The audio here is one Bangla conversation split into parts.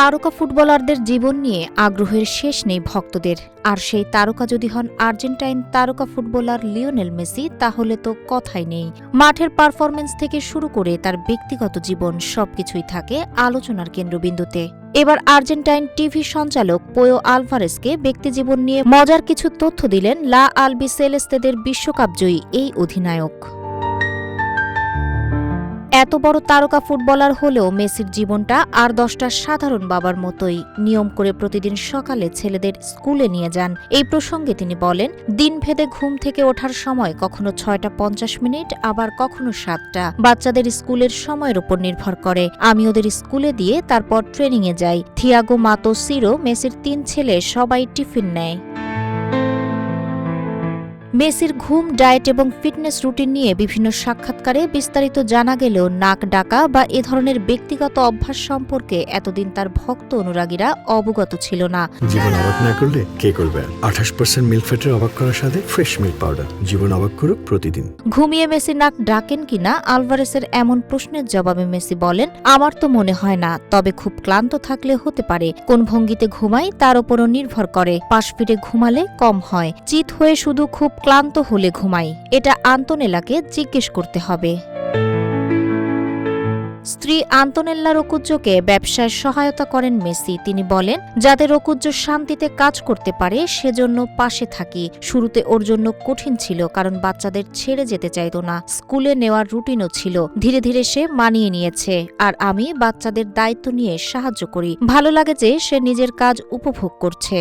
তারকা ফুটবলারদের জীবন নিয়ে আগ্রহের শেষ নেই ভক্তদের। আর সেই তারকা যদি হন আর্জেন্টাইন তারকা ফুটবলার লিওনেল মেসি, তাহলে তো কথাই নেই। মাঠের পারফরমেন্স থেকে শুরু করে তার ব্যক্তিগত জীবন সবকিছুই থাকে আলোচনার কেন্দ্রবিন্দুতে। এবার আর্জেন্টাইন টিভি সঞ্চালক পোয়ো আলভারেজকে ব্যক্তিজীবন নিয়ে মজার কিছু তথ্য দিলেন লা আলবিসেলেস্তেদের বিশ্বকাপজয়ী এই অধিনায়ক। এত বড় তারকা ফুটবলার হলেও মেসির জীবনটা আর 10টা সাধারণ বাবার মতোই। নিয়ম করে প্রতিদিন সকালে ছেলেদের স্কুলে নিয়ে যান। এই প্রসঙ্গে তিনি বলেন, দিনভেদে ঘুম থেকে ওঠার সময় কখনো 6:50, আবার কখনো 7টা। বাচ্চাদের স্কুলের সময়ের উপর নির্ভর করে। আমি ওদের স্কুলে দিয়ে তারপর ট্রেনিংয়ে যাই। থিয়াগো, মাতো, সিরো, মেসির 3 ছেলে সবাই টিফিন নেয়। মেসির ঘুম, ডায়েট এবং ফিটনেস রুটিন নিয়ে বিভিন্ন সাক্ষাৎকারে বিস্তারিত জানা গেলেও নাক ডাকা বা এ ধরনের ব্যক্তিগত অভ্যাস সম্পর্কে এতদিন তার ভক্ত অনুরাগীরা অবগত ছিল না। জীবন অবাক না করলে কে করবে? 28% মিল্ক ফ্যাটের অবাক করার সাথে ফ্রেশ মিল্ক পাউডার। জীবন অবাক করুক প্রতিদিন। ঘুমিয়ে মেসি নাক ডাকেন কিনা আলভারেসের এমন প্রশ্নের জবাবে মেসি বলেন, আমার তো মনে হয় না, তবে খুব ক্লান্ত থাকলে হতে পারে। কোন ভঙ্গিতে ঘুমাই তার উপরও নির্ভর করে। পাশ ফিরে ঘুমালে কম হয়, চিত হয়ে শুধু খুব ক্লান্ত হলে ঘুমাই। এটা আন্তোনেলাকে জিজ্ঞেস করতে হবে। স্ত্রী আন্তোনেল্লা রোকুজ্জোকে ব্যবসায় সহায়তা করেন মেসি। তিনি বলেন, যাতে রোকুজ্জো শান্তিতে কাজ করতে পারে সেজন্য পাশে থাকি। শুরুতে ওর জন্য কঠিন ছিল, কারণ বাচ্চাদের ছেড়ে যেতে চাইত না। স্কুলে নেওয়ার রুটিনও ছিল। ধীরে ধীরে সে মানিয়ে নিয়েছে, আর আমি বাচ্চাদের দায়িত্ব নিয়ে সাহায্য করি। ভালো লাগে যে সে নিজের কাজ উপভোগ করছে।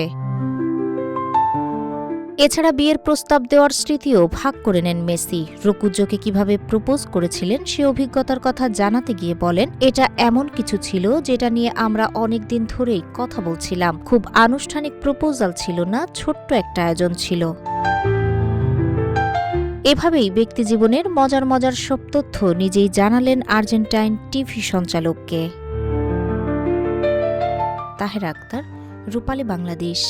এছাড়া বিয়ের প্রস্তাব দেওয়ার স্মৃতিও ভাগ করে নেন মেসি। রোকুজ্জোকে কিভাবে প্রপোজ করেছিলেন সে অভিজ্ঞতার কথা জানাতে গিয়ে বলেন, এটা এমন কিছু ছিল যেটা নিয়ে আমরা অনেক দিন ধরেই কথা বলছিলাম। খুব আনুষ্ঠানিক প্রপোজাল ছিল না, ছোট্ট একটা আয়োজন ছিল। এভাবেই ব্যক্তিজীবনের মজার মজার সব তথ্য নিজেই জানালেন আর্জেন্টাইন টিভি সঞ্চালককে। তাহেরা আক্তার, রূপালী বাংলাদেশ।